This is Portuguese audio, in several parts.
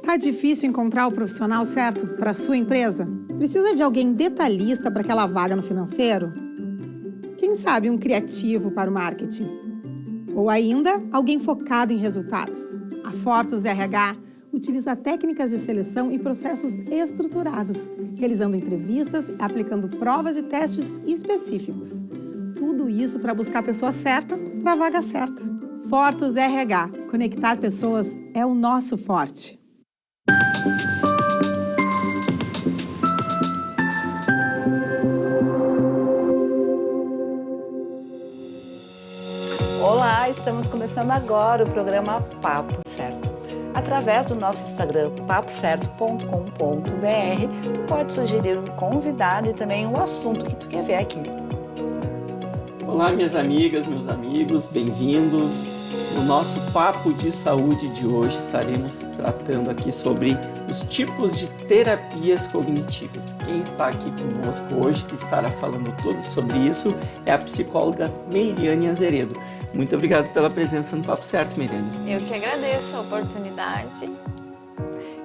Tá difícil encontrar o profissional certo para sua empresa? Precisa de alguém detalhista para aquela vaga no financeiro? Quem sabe um criativo para o marketing? Ou ainda, alguém focado em resultados? A Fortus RH utiliza técnicas de seleção e processos estruturados, realizando entrevistas, aplicando provas e testes específicos. Tudo isso para buscar a pessoa certa para a vaga certa. Fortus RH. Conectar pessoas é o nosso forte. Olá, estamos começando agora o programa Papo Certo. Através do nosso Instagram, papocerto.com.br, tu pode sugerir um convidado e também um assunto que tu quer ver aqui. Olá, minhas amigas, meus amigos, bem-vindos. No nosso Papo de Saúde de hoje estaremos tratando aqui sobre os tipos de terapias cognitivas. Quem está aqui conosco hoje, que estará falando tudo sobre isso, é a psicóloga Meiriane Azeredo. Muito obrigado pela presença no Papo Certo, Meiriane. Eu que agradeço a oportunidade.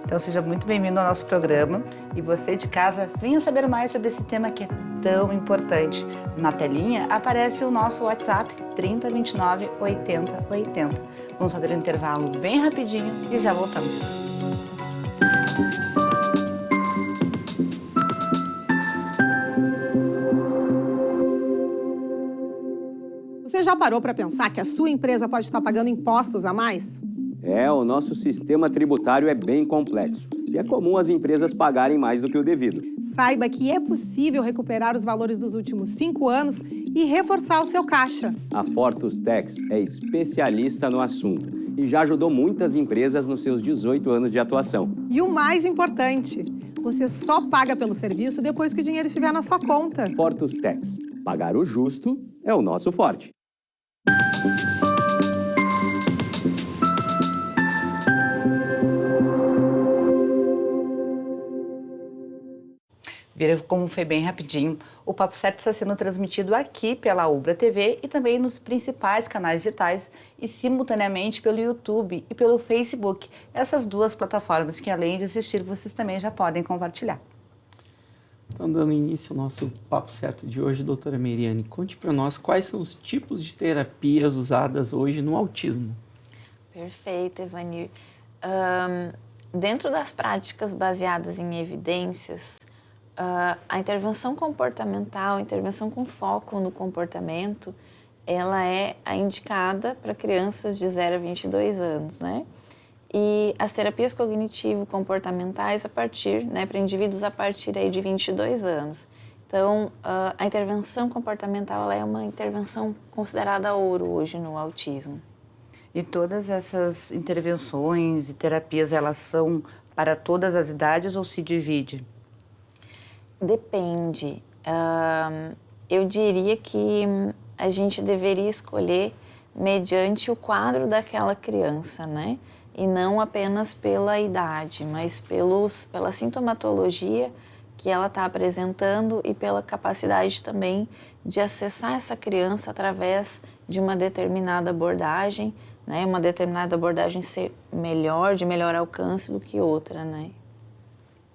Então seja muito bem-vindo ao nosso programa e você de casa venha saber mais sobre esse tema que é tão importante. Na telinha aparece o nosso WhatsApp 3029 80 80. Vamos fazer um intervalo bem rapidinho e já voltamos. Você já parou para pensar que a sua empresa pode estar pagando impostos a mais? O nosso sistema tributário é bem complexo e é comum as empresas pagarem mais do que o devido. Saiba que é possível recuperar os valores dos últimos 5 anos e reforçar o seu caixa. A Fortus Tax é especialista no assunto e já ajudou muitas empresas nos seus 18 anos de atuação. E o mais importante, você só paga pelo serviço depois que o dinheiro estiver na sua conta. Fortus Tax. Pagar o justo é o nosso forte. Viram como foi bem rapidinho? O Papo Certo está sendo transmitido aqui pela Ubra TV e também nos principais canais digitais e simultaneamente pelo YouTube e pelo Facebook. Essas duas plataformas que, além de assistir, vocês também já podem compartilhar. Então, dando início ao nosso Papo Certo de hoje, doutora Meiriane, conte para nós quais são os tipos de terapias usadas hoje no autismo. Perfeito, Evanir. Dentro das práticas baseadas em evidências, a intervenção comportamental, a intervenção com foco no comportamento, ela é a indicada para crianças de 0 a 22 anos, né? E as terapias cognitivo-comportamentais para indivíduos a partir aí de 22 anos. Então, a intervenção comportamental ela é uma intervenção considerada ouro hoje no autismo. E todas essas intervenções e terapias, elas são para todas as idades ou se divide? Depende. Eu diria que a gente deveria escolher mediante o quadro daquela criança, né? E não apenas pela idade, mas pela sintomatologia que ela está apresentando e pela capacidade também de acessar essa criança através de uma determinada abordagem, né? Uma determinada abordagem ser melhor, de melhor alcance do que outra, né?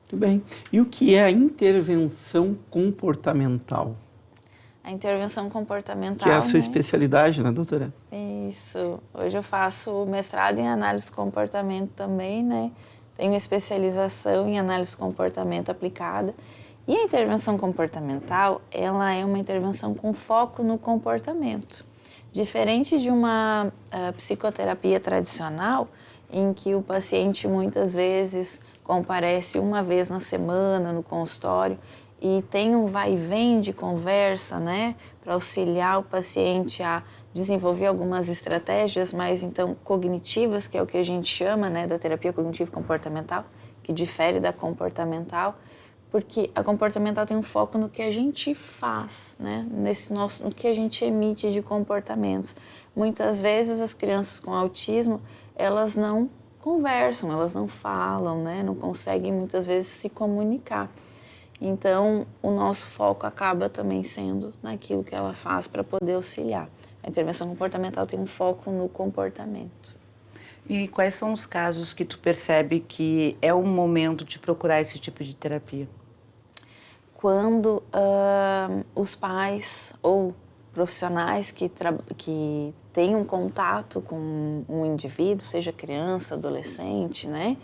Muito bem. E o que é a intervenção comportamental? A intervenção comportamental... Que é a sua especialidade, né, doutora? Isso. Hoje eu faço mestrado em análise de comportamento também, né? Tenho especialização em análise de comportamento aplicada. E a intervenção comportamental, ela é uma intervenção com foco no comportamento. Diferente de uma psicoterapia tradicional, em que o paciente muitas vezes comparece uma vez na semana no consultório e tem um vai e vem de conversa, né, para auxiliar o paciente a desenvolver algumas estratégias mais então cognitivas, que é o que a gente chama, né, da terapia cognitivo-comportamental, que difere da comportamental, porque a comportamental tem um foco no que a gente faz, né, no que a gente emite de comportamentos. Muitas vezes as crianças com autismo, elas não conversam, elas não falam, né, não conseguem muitas vezes se comunicar. Então, o nosso foco acaba também sendo naquilo que ela faz para poder auxiliar. A intervenção comportamental tem um foco no comportamento. E quais são os casos que tu percebe que é o momento de procurar esse tipo de terapia? Quando os pais ou profissionais que têm um contato com um indivíduo, seja criança, adolescente, né,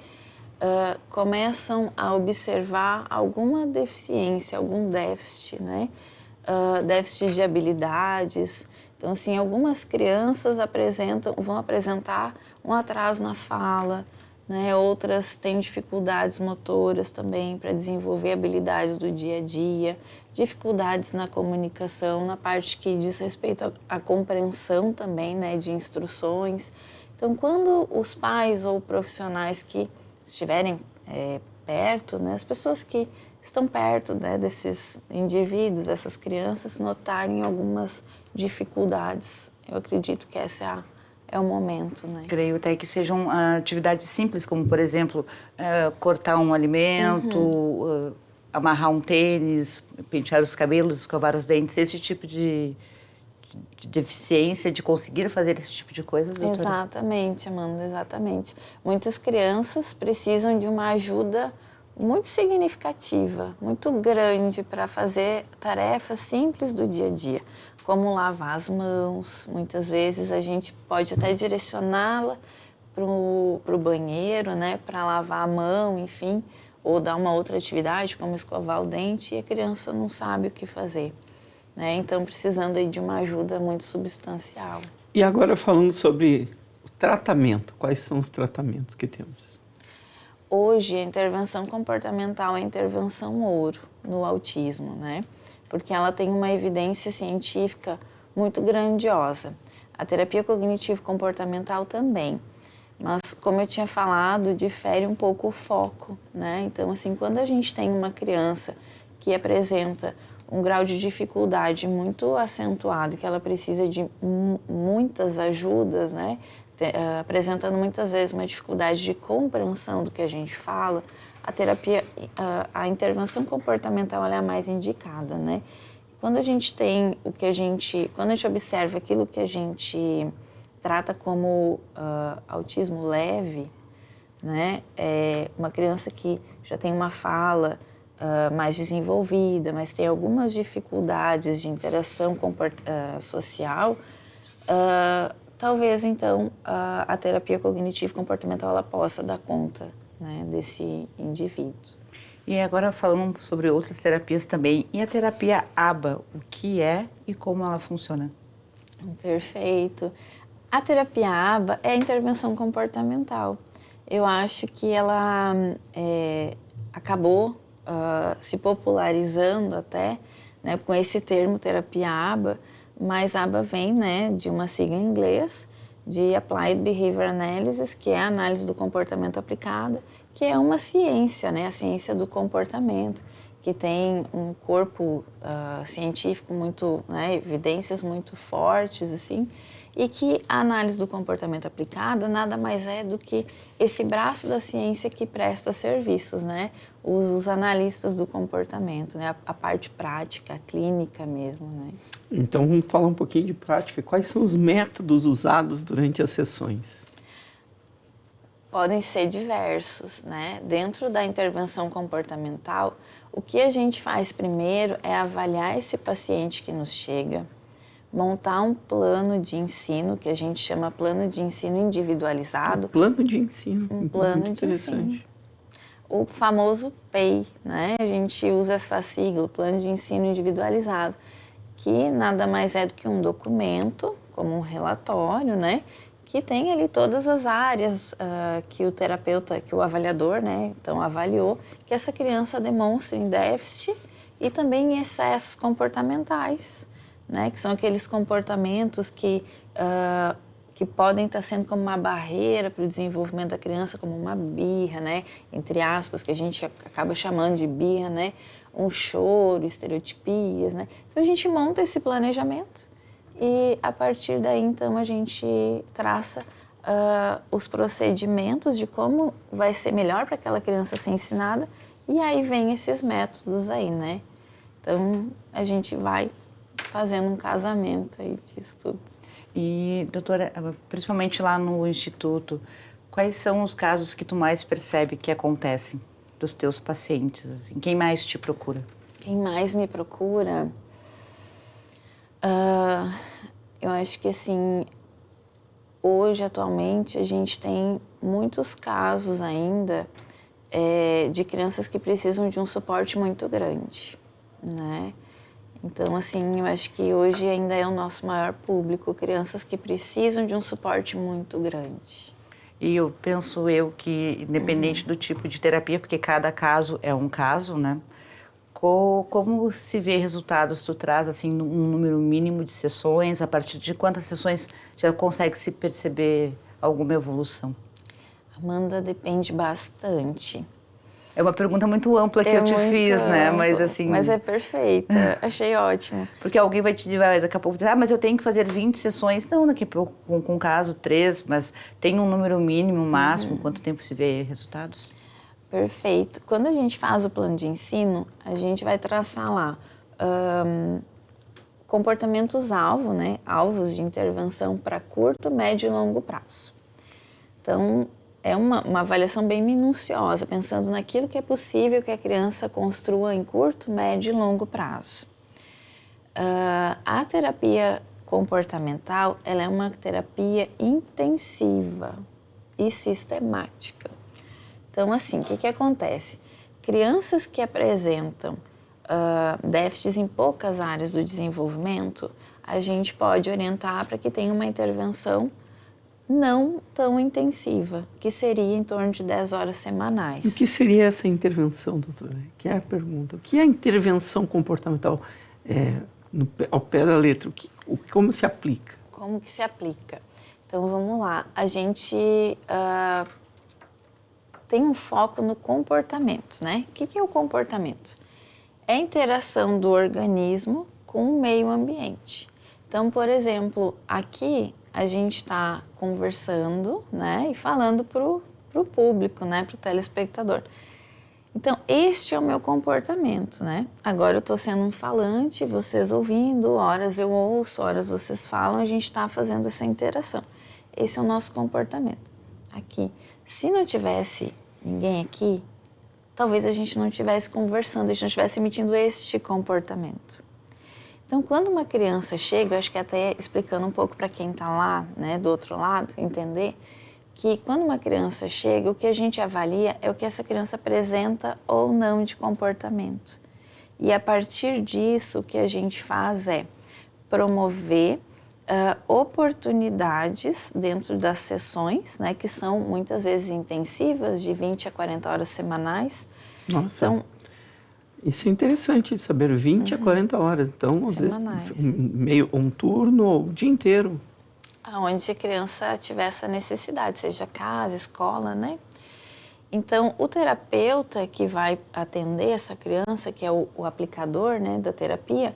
começam a observar alguma deficiência, algum déficit, né, déficit de habilidades. Então, assim, algumas crianças vão apresentar um atraso na fala, né? Outras têm dificuldades motoras também para desenvolver habilidades do dia a dia, dificuldades na comunicação, na parte que diz respeito à compreensão também, né, de instruções. Então, quando os pais ou profissionais que estiverem perto, né, as pessoas que estão perto, né, desses indivíduos, dessas crianças, notarem algumas dificuldades, eu acredito que essa é o momento, né? Creio até que sejam atividades simples, como, por exemplo, cortar um alimento, amarrar um tênis, pentear os cabelos, escovar os dentes, esse tipo de deficiência, de conseguir fazer esse tipo de coisas, doutora? Exatamente, Amanda, exatamente. Muitas crianças precisam de uma ajuda muito significativa, muito grande para fazer tarefas simples do dia a dia, como lavar as mãos. Muitas vezes a gente pode até direcioná-la para o banheiro, né, para lavar a mão, enfim, ou dar uma outra atividade, como escovar o dente, e a criança não sabe o que fazer, né? Então, precisando aí de uma ajuda muito substancial. E agora falando sobre o tratamento, quais são os tratamentos que temos? Hoje, a intervenção comportamental é a intervenção ouro no autismo, né? Porque ela tem uma evidência científica muito grandiosa. A terapia cognitivo-comportamental também. Mas, como eu tinha falado, difere um pouco o foco, né? Então, assim, quando a gente tem uma criança que apresenta um grau de dificuldade muito acentuado, que ela precisa de muitas ajudas, né? Apresentando muitas vezes uma dificuldade de compreensão do que a gente fala, a terapia, a intervenção comportamental ela é a mais indicada, né? Quando a gente tem quando a gente observa aquilo que a gente trata como autismo leve, né? É uma criança que já tem uma fala mais desenvolvida, mas tem algumas dificuldades de interação social, talvez, então, a terapia cognitivo-comportamental ela possa dar conta, né, desse indivíduo. E agora falando sobre outras terapias também. E a terapia ABA, o que é e como ela funciona? Perfeito. A terapia ABA é a intervenção comportamental. Eu acho que ela acabou se popularizando até, né, com esse termo terapia ABA, mas ABA vem, né, de uma sigla em inglês, de Applied Behavior Analysis, que é a análise do comportamento aplicada, que é uma ciência, né, a ciência do comportamento, que tem um corpo científico muito, né, evidências muito fortes, assim, e que a análise do comportamento aplicada nada mais é do que esse braço da ciência que presta serviços, né, os analistas do comportamento, né, a parte prática, a clínica mesmo, né. Então, vamos falar um pouquinho de prática. Quais são os métodos usados durante as sessões? Podem ser diversos, né? Dentro da intervenção comportamental, o que a gente faz primeiro é avaliar esse paciente que nos chega, montar um plano de ensino, que a gente chama plano de ensino individualizado. Plano de ensino. Um plano de ensino. O famoso PEI, né? A gente usa essa sigla, Plano de Ensino Individualizado, que nada mais é do que um documento, como um relatório, né? Que tem ali todas as áreas que o terapeuta, que o avaliador, né? Então, avaliou que essa criança demonstra em déficit e também em excessos comportamentais, né? Que são aqueles comportamentos que podem estar sendo como uma barreira para o desenvolvimento da criança, como uma birra, né? Entre aspas, que a gente acaba chamando de birra, né? Um choro, estereotipias, né? Então, a gente monta esse planejamento e, a partir daí, então, a gente traça os procedimentos de como vai ser melhor para aquela criança ser ensinada e aí vem esses métodos aí, né? Então, a gente vai fazendo um casamento aí de estudos. E, doutora, principalmente lá no Instituto, Quais são os casos que tu mais percebe que acontecem dos teus pacientes? Assim? Quem mais te procura? Quem mais me procura? Eu acho que, assim, hoje, atualmente, a gente tem muitos casos ainda de crianças que precisam de um suporte muito grande, né? Então, assim, eu acho que hoje ainda é o nosso maior público, crianças que precisam de um suporte muito grande. E eu penso que, independente do tipo de terapia, porque cada caso é um caso, né? Como se vê resultados? Tu traz, assim, um número mínimo de sessões? A partir de quantas sessões já consegue se perceber alguma evolução? Amanda, depende bastante. É uma pergunta muito ampla que eu te fiz, ampla, né? Mas assim... Mas é perfeita, achei ótimo. Porque alguém vai daqui a pouco dizer, mas eu tenho que fazer 20 sessões. Não, daqui a pouco, com caso, 3, mas tem um número mínimo, máximo, quanto tempo se vê resultados? Perfeito. Quando a gente faz o plano de ensino, a gente vai traçar lá comportamentos-alvo, né? Alvos de intervenção para curto, médio e longo prazo. Então, é uma avaliação bem minuciosa, pensando naquilo que é possível que a criança construa em curto, médio e longo prazo. A terapia comportamental, ela é uma terapia intensiva e sistemática. Então, assim, o que acontece? Crianças que apresentam déficits em poucas áreas do desenvolvimento, a gente pode orientar para que tenha uma intervenção não tão intensiva, que seria em torno de 10 horas semanais. O que seria essa intervenção, doutora? Que é a pergunta. O que é a intervenção comportamental ao pé da letra? Como se aplica? Como que se aplica? Então, vamos lá. A gente tem um foco no comportamento, né? O que é o comportamento? É a interação do organismo com o meio ambiente. Então, por exemplo, aqui a gente está conversando, né, e falando para o público, né, para o telespectador. Então, este é o meu comportamento, né? Agora eu estou sendo um falante, vocês ouvindo, horas eu ouço, horas vocês falam, a gente está fazendo essa interação. Esse é o nosso comportamento. Aqui, se não tivesse ninguém aqui, talvez a gente não estivesse conversando, a gente não estivesse emitindo este comportamento. Então, quando uma criança chega, eu acho que até explicando um pouco para quem está lá, né, do outro lado, entender que quando uma criança chega, o que a gente avalia é o que essa criança apresenta ou não de comportamento. E a partir disso, o que a gente faz é promover oportunidades dentro das sessões, né, que são muitas vezes intensivas, de 20 a 40 horas semanais. Nossa, então, isso é interessante de saber, 20 a 40 horas. Então, às semanais. Vezes, um turno ou o dia inteiro. Onde a criança tiver essa necessidade, seja casa, escola, né? Então, o terapeuta que vai atender essa criança, que é o aplicador, né, da terapia,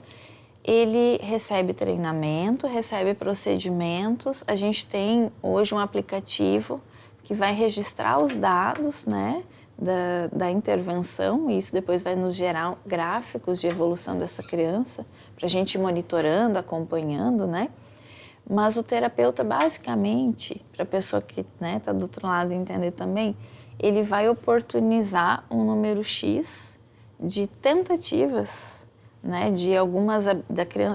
ele recebe treinamento, recebe procedimentos. A gente tem hoje um aplicativo que vai registrar os dados, né, da intervenção, e isso depois vai nos gerar gráficos de evolução dessa criança, para a gente ir monitorando, acompanhando, né? Mas o terapeuta, basicamente, para a pessoa que está do outro lado entender também, ele vai oportunizar um número X de tentativas, né, de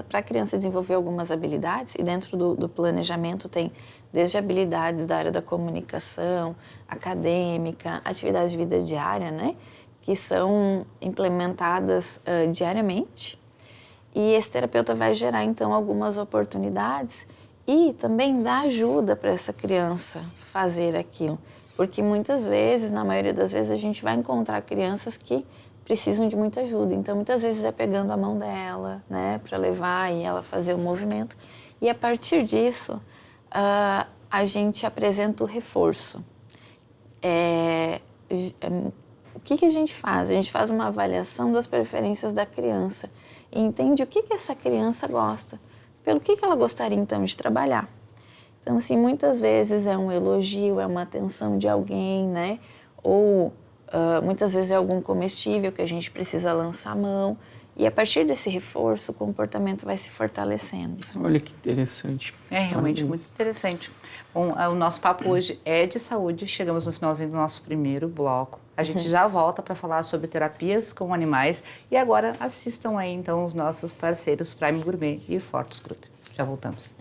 para a criança desenvolver algumas habilidades, e dentro do planejamento tem desde habilidades da área da comunicação, acadêmica, atividades de vida diária, né, que são implementadas diariamente. E esse terapeuta vai gerar, então, algumas oportunidades e também dar ajuda para essa criança fazer aquilo. Porque muitas vezes, na maioria das vezes, a gente vai encontrar crianças que precisam de muita ajuda. Então, muitas vezes é pegando a mão dela, né, para levar e ela fazer o movimento. E a partir disso, a gente apresenta o reforço. O que a gente faz? A gente faz uma avaliação das preferências da criança e entende o que essa criança gosta, pelo que ela gostaria, então, de trabalhar. Então, assim, muitas vezes é um elogio, é uma atenção de alguém, né? Ou muitas vezes é algum comestível que a gente precisa lançar a mão. E a partir desse reforço, o comportamento vai se fortalecendo. Olha que interessante. É realmente muito interessante. Bom, o nosso papo hoje é de saúde. Chegamos no finalzinho do nosso primeiro bloco. A gente já volta para falar sobre terapias com animais. E agora assistam aí, então, os nossos parceiros Prime Gourmet e Fortus Group. Já voltamos.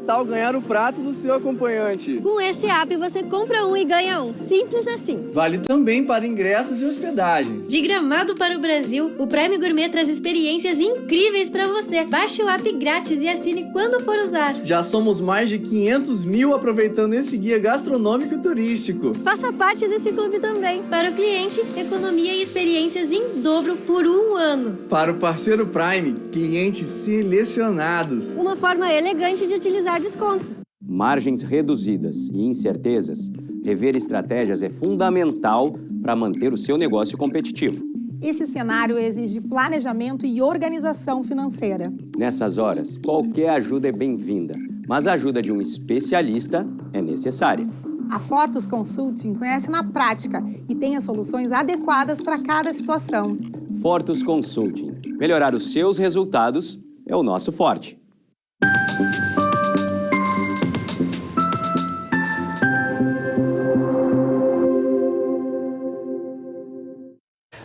Tal ganhar o prato do seu acompanhante. Com esse app você compra um e ganha um. Simples assim. Vale também para ingressos e hospedagens. De Gramado para o Brasil, o Prime Gourmet traz experiências incríveis para você. Baixe o app grátis e assine quando for usar. Já somos mais de 500 mil aproveitando esse guia gastronômico e turístico. Faça parte desse clube também. Para o cliente, economia e experiências em dobro por um ano. Para o parceiro Prime, clientes selecionados. Uma forma elegante de utilizar descontos. Margens reduzidas e incertezas, rever estratégias é fundamental para manter o seu negócio competitivo. Esse cenário exige planejamento e organização financeira. Nessas horas, qualquer ajuda é bem-vinda, mas a ajuda de um especialista é necessária. A Fortus Consulting conhece na prática e tem as soluções adequadas para cada situação. Fortus Consulting. Melhorar os seus resultados é o nosso forte.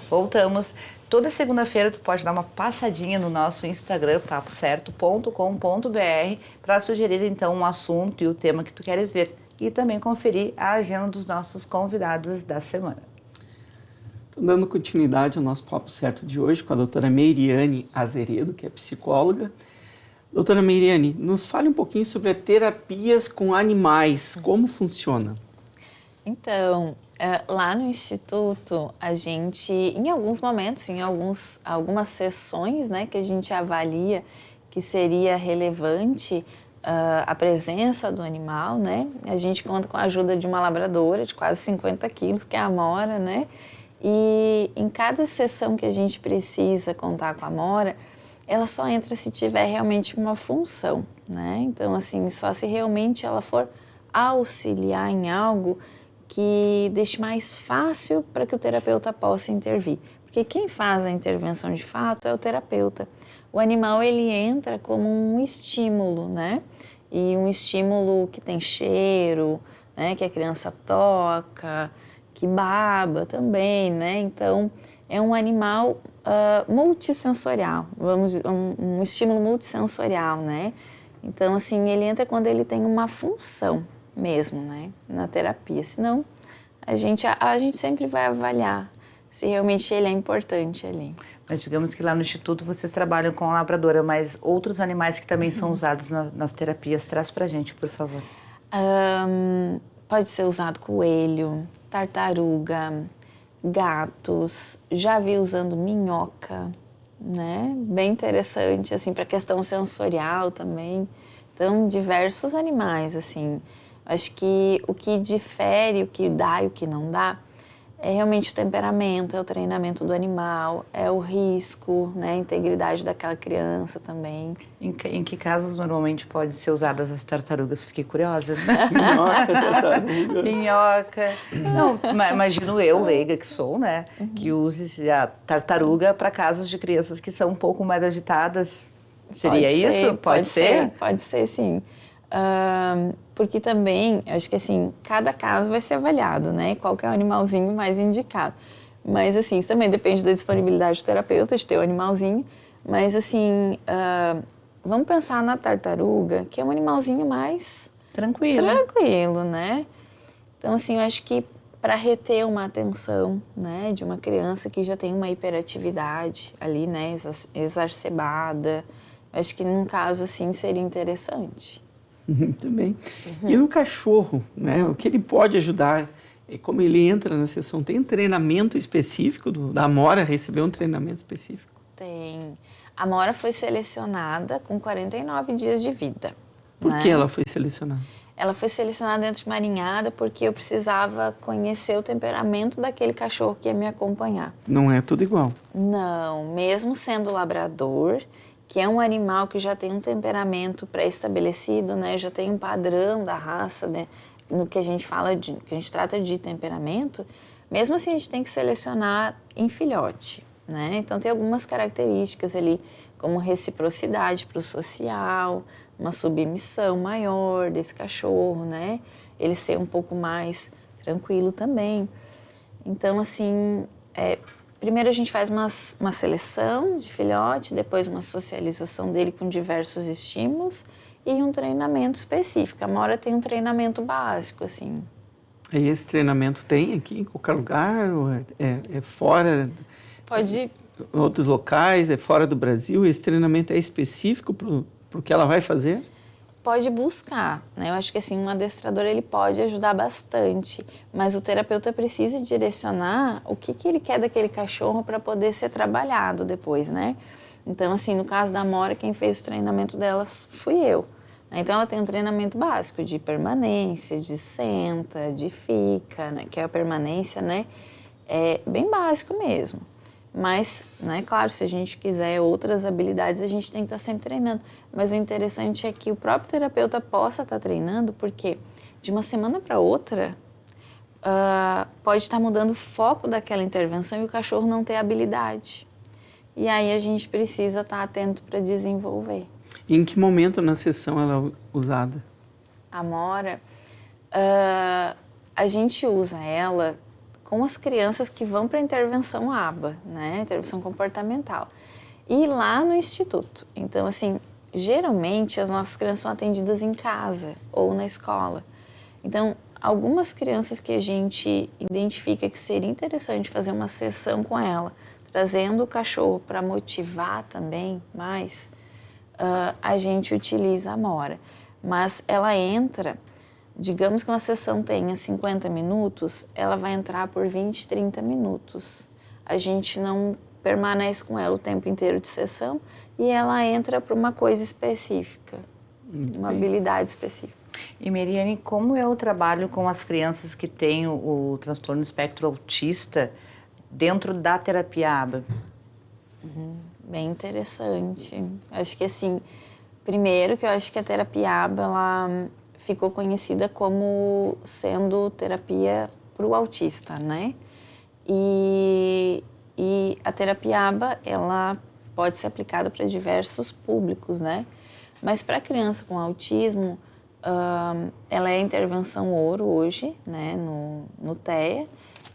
Voltamos. Toda segunda-feira tu pode dar uma passadinha no nosso Instagram, papocerto.com.br, para sugerir então um assunto e o tema que tu queres ver e também conferir a agenda dos nossos convidados da semana. Estou dando continuidade ao nosso Papo Certo de hoje com a doutora Meiriane Azeredo, que é psicóloga. Doutora Meiriane, nos fale um pouquinho sobre terapias com animais, como funciona? Então, lá no Instituto, a gente, em alguns momentos, em algumas sessões, né, que a gente avalia que seria relevante a presença do animal, né? A gente conta com a ajuda de uma labradora de quase 50 quilos, que é a Amora, né? E em cada sessão que a gente precisa contar com a Amora, ela só entra se tiver realmente uma função, né? Então, assim, só se realmente ela for auxiliar em algo que deixe mais fácil para que o terapeuta possa intervir. Porque quem faz a intervenção de fato é o terapeuta. O animal, ele entra como um estímulo, né? E um estímulo que tem cheiro, né? Que a criança toca, que baba também, né? Então, é um animal multissensorial, um estímulo multissensorial, né? Então, assim, ele entra quando ele tem uma função mesmo, né? Na terapia. Senão, a gente sempre vai avaliar se realmente ele é importante ali. Mas digamos que lá no Instituto vocês trabalham com a labradora, mas outros animais que também são usados nas terapias, traz pra gente, por favor. Pode ser usado coelho, tartaruga, gatos, já vi usando minhoca, né? Bem interessante, assim, para questão sensorial também. Então, diversos animais, assim. Acho que o que difere, o que dá e o que não dá, é realmente o temperamento, é o treinamento do animal, é o risco, né, a integridade daquela criança também. Em que casos normalmente pode ser usadas as tartarugas? Fiquei curiosa. Minhoca, tartaruga. Minhoca. Não, imagino eu, leiga que sou, né, que use a tartaruga para casos de crianças que são um pouco mais agitadas. Seria isso? Pode ser? Pode ser, sim. Porque também, acho que assim, cada caso vai ser avaliado, né? Qual que é o animalzinho mais indicado. Mas assim, isso também depende da disponibilidade do terapeuta, de ter o animalzinho. Mas assim, vamos pensar na tartaruga, que é um animalzinho mais tranquilo, né? Então assim, eu acho que para reter uma atenção, né, de uma criança que já tem uma hiperatividade ali, né, exacerbada, acho que num caso assim seria interessante. Muito bem. E no cachorro, né? O que ele pode ajudar? Como ele entra na sessão? Tem treinamento específico da Amora? Recebeu um treinamento específico? Tem. A Amora foi selecionada com 49 dias de vida. Por que ela foi selecionada? Ela foi selecionada dentro de uma ninhada porque eu precisava conhecer o temperamento daquele cachorro que ia me acompanhar. Não é tudo igual. Não, mesmo sendo labrador, que é um animal que já tem um temperamento pré-estabelecido, né? Já tem um padrão da raça, né? No que a gente fala que a gente trata de temperamento, mesmo assim a gente tem que selecionar em filhote, né? Então tem algumas características ali, como reciprocidade para o social, uma submissão maior desse cachorro, né? Ele ser um pouco mais tranquilo também. Então, assim, primeiro a gente faz uma seleção de filhote, depois uma socialização dele com diversos estímulos e um treinamento específico. A Amora tem um treinamento básico, assim. E esse treinamento tem aqui em qualquer lugar? Ou é fora? Pode... Outros locais? É fora do Brasil? Esse treinamento é específico para o que ela vai fazer? Pode buscar, né? Eu acho que assim, um adestrador ele pode ajudar bastante, mas o terapeuta precisa direcionar o que ele quer daquele cachorro para poder ser trabalhado depois, né? Então, assim, no caso da Amora, quem fez o treinamento dela fui eu. Então, ela tem um treinamento básico de permanência, de senta, de fica, né? Que é a permanência, né? É bem básico mesmo. Mas, né, claro, se a gente quiser outras habilidades, a gente tem que estar sempre treinando. Mas o interessante é que o próprio terapeuta possa estar treinando, porque de uma semana para outra, pode estar mudando o foco daquela intervenção e o cachorro não ter habilidade. E aí a gente precisa estar atento para desenvolver. E em que momento na sessão ela é usada? A Amora, a gente usa ela com as crianças que vão para a intervenção ABA, né? Intervenção comportamental. E lá no instituto. Então, assim, geralmente as nossas crianças são atendidas em casa ou na escola. Então, algumas crianças que a gente identifica que seria interessante fazer uma sessão com ela, trazendo o cachorro para motivar também mais, a gente utiliza a Amora. Mas ela entra... Digamos que uma sessão tenha 50 minutos, ela vai entrar por 20, 30 minutos. A gente não permanece com ela o tempo inteiro de sessão e ela entra para uma coisa específica, uma habilidade específica. E Meriane, como é o trabalho com as crianças que têm o transtorno espectro autista dentro da terapia ABA? Bem interessante. Acho que assim, primeiro que eu acho que a terapia ABA, ela ficou conhecida como sendo terapia para o autista, né? E a terapia ABA, ela pode ser aplicada para diversos públicos, né? Mas para criança com autismo, ela é intervenção ouro hoje, né? No TEA.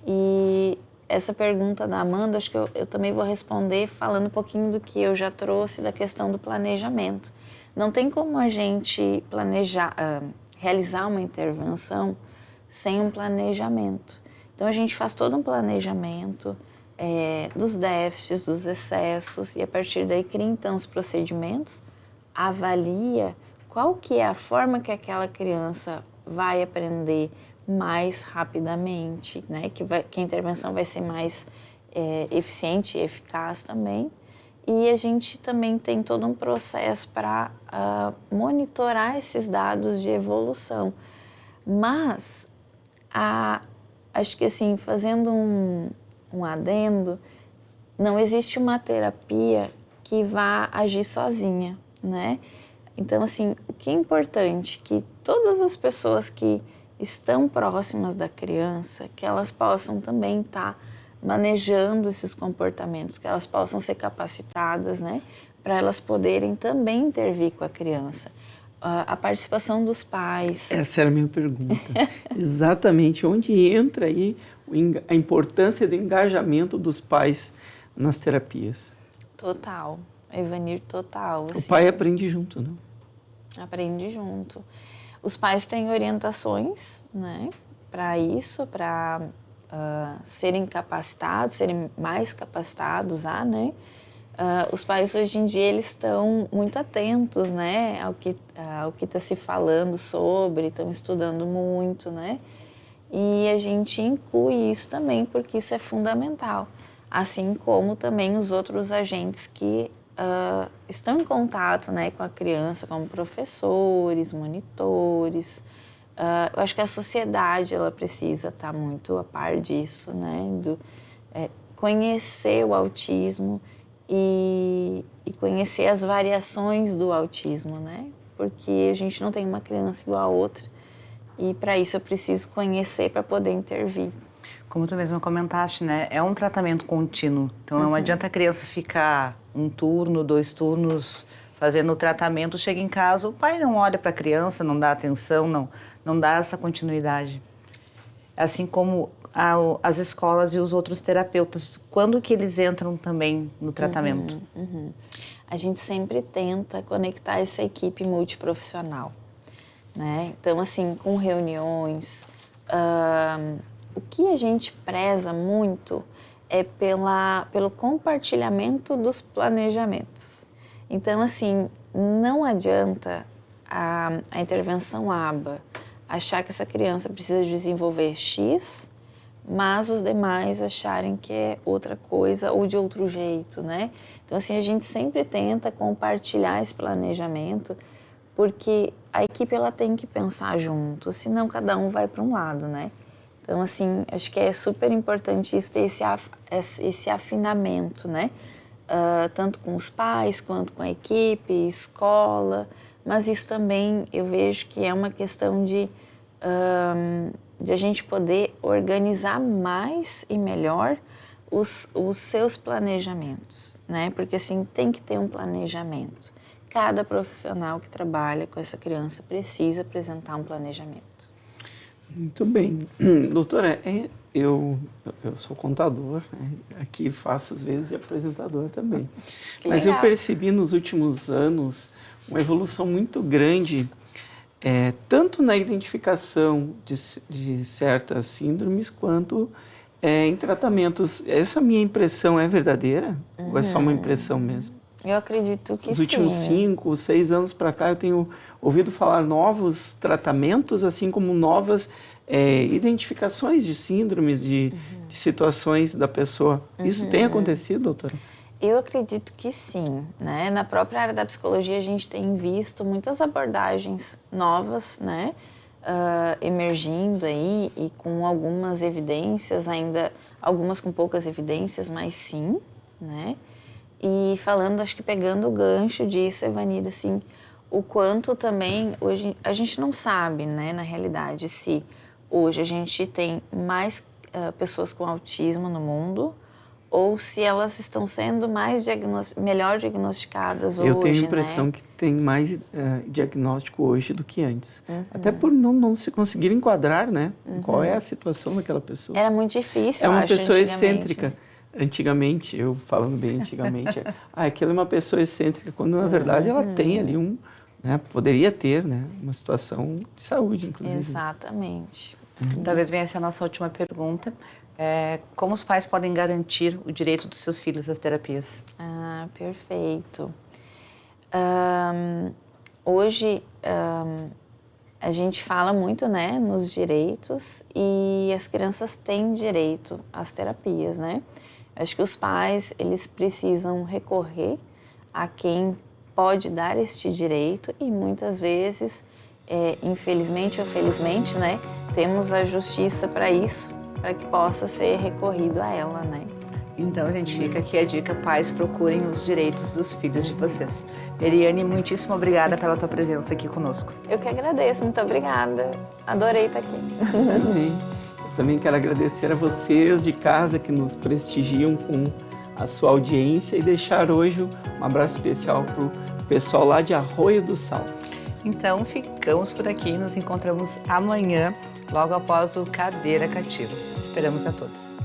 E essa pergunta da Amanda, acho que eu também vou responder falando um pouquinho do que eu já trouxe da questão do planejamento. Não tem como a gente planejar, realizar uma intervenção sem um planejamento. Então, a gente faz todo um planejamento dos déficits, dos excessos, e a partir daí cria, então, os procedimentos, avalia qual que é a forma que aquela criança vai aprender mais rapidamente, né? Que a intervenção vai ser mais eficiente e eficaz também. E a gente também tem todo um processo para monitorar esses dados de evolução. Mas, acho que assim, fazendo um adendo, não existe uma terapia que vá agir sozinha, né? Então, assim, o que é importante é que todas as pessoas que estão próximas da criança, que elas possam também estar manejando esses comportamentos, que elas possam ser capacitadas, né, para elas poderem também intervir com a criança. A participação dos pais. Essa era a minha pergunta. Exatamente, onde entra aí a importância do engajamento dos pais nas terapias? Total, Evanir, total. Assim, o pai aprende junto, não? Aprende junto. Os pais têm orientações, né, para isso, para serem capacitados, serem mais capacitados né? Os pais hoje em dia eles estão muito atentos, né, ao que está se falando sobre, estão estudando muito, né? E a gente inclui isso também porque isso é fundamental, assim como também os outros agentes que estão em contato, né, com a criança, como professores, monitores. Eu acho que a sociedade ela precisa estar muito a par disso, né? Conhecer o autismo e conhecer as variações do autismo, né? Porque a gente não tem uma criança igual a outra e para isso eu preciso conhecer para poder intervir. Como tu mesma comentaste, né? É um tratamento contínuo, então não adianta a criança ficar 1 turno, 2 turnos fazendo o tratamento, chega em casa, o pai não olha para a criança, não dá atenção, não dá essa continuidade. Assim como as escolas e os outros terapeutas, quando que eles entram também no tratamento? A gente sempre tenta conectar essa equipe multiprofissional, né? Então, assim, com reuniões, o que a gente preza muito é pelo compartilhamento dos planejamentos. Então, assim, não adianta a intervenção ABA achar que essa criança precisa desenvolver X, mas os demais acharem que é outra coisa ou de outro jeito, né? Então, assim, a gente sempre tenta compartilhar esse planejamento, porque a equipe ela tem que pensar junto, senão cada um vai para um lado, né? Então, assim, acho que é super importante isso, ter esse afinamento, né? Tanto com os pais, quanto com a equipe, escola, mas isso também eu vejo que é uma questão de a gente poder organizar mais e melhor os seus planejamentos, né? Porque, assim, tem que ter um planejamento. Cada profissional que trabalha com essa criança precisa apresentar um planejamento. Muito bem. Doutora, eu sou contador, né? Aqui faço às vezes de apresentador também. Mas eu percebi nos últimos anos uma evolução muito grande, tanto na identificação de certas síndromes, quanto em tratamentos. Essa minha impressão é verdadeira? Ou é só uma impressão mesmo? Eu acredito que sim. Nos últimos 5, 6 anos para cá, eu tenho ouvido falar novos tratamentos, assim como novas identificações de síndromes, de situações da pessoa. Isso tem acontecido, doutora? Eu acredito que sim, né? Na própria área da psicologia, a gente tem visto muitas abordagens novas, né? Emergindo aí e com algumas evidências, ainda algumas com poucas evidências, mas sim, né? E falando, acho que pegando o gancho disso, Evanira, assim, o quanto também, hoje, a gente não sabe, né, na realidade, se hoje a gente tem mais pessoas com autismo no mundo ou se elas estão sendo melhor diagnosticadas hoje, né? Eu tenho a impressão que tem mais diagnóstico hoje do que antes. Até por não se conseguir enquadrar, né? Qual é a situação daquela pessoa. Era muito difícil, eu acho, uma pessoa antigamente. Excêntrica. Antigamente, eu falando bem antigamente, aquela é uma pessoa excêntrica, quando na verdade ela tem ali né, poderia ter, né, uma situação de saúde, inclusive. Exatamente. Talvez venha essa a nossa última pergunta. Como os pais podem garantir o direito dos seus filhos às terapias? Perfeito. Hoje, a gente fala muito, né, nos direitos e as crianças têm direito às terapias, né? Acho que os pais, eles precisam recorrer a quem pode dar este direito e muitas vezes, infelizmente ou felizmente, né, temos a justiça para isso, para que possa ser recorrido a ela, né? Então, gente, fica aqui a dica, pais, procurem os direitos dos filhos de vocês. Eliane, muitíssimo obrigada pela tua presença aqui conosco. Eu que agradeço, muito obrigada. Adorei estar aqui. Também quero agradecer a vocês de casa que nos prestigiam com a sua audiência e deixar hoje um abraço especial para o pessoal lá de Arroio do Sal. Então, ficamos por aqui e nos encontramos amanhã, logo após o Cadeira Cativa. Esperamos a todos.